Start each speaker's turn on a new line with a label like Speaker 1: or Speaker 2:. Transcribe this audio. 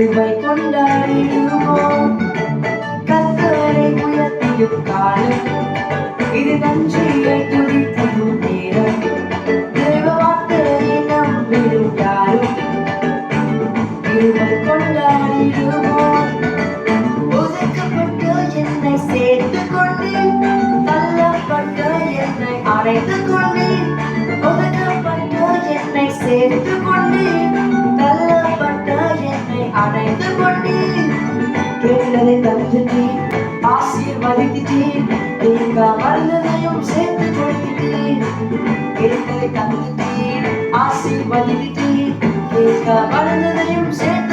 Speaker 1: கிருபை கொண்டாடிடுவோம். கர்த்தரை உயர்த்திடும் காலம் இது, நன்றியை துதித்திடும் நேரம். தேவ வார்த்தையை நம்பிடும் யாரும் கிருபை கொண்டாடிடுவோம். ஒதுக்கப்பட்டு என்னை சேர்த்துக் கொண்டேன், தள்ளப்பட்டு என்னை அழைத்துக் கொண்டேன். ஒதுக்கப்பட்டு என்னை சேர்த்துக் கொண்டேன், தள்ளப்பட்டு என்னை அழைத்துக் கொண்டேன். கேட்டதை தந்துட்டேன், ஆசீர்வதித்தேன், நீங்க மறந்ததையும் சேர்த்து கொடுத்தேன். கேட்டதை தந்துட்டேன், ஆசீர்வதித்தேன், நீங்க மறந்ததையும் சேர்த்து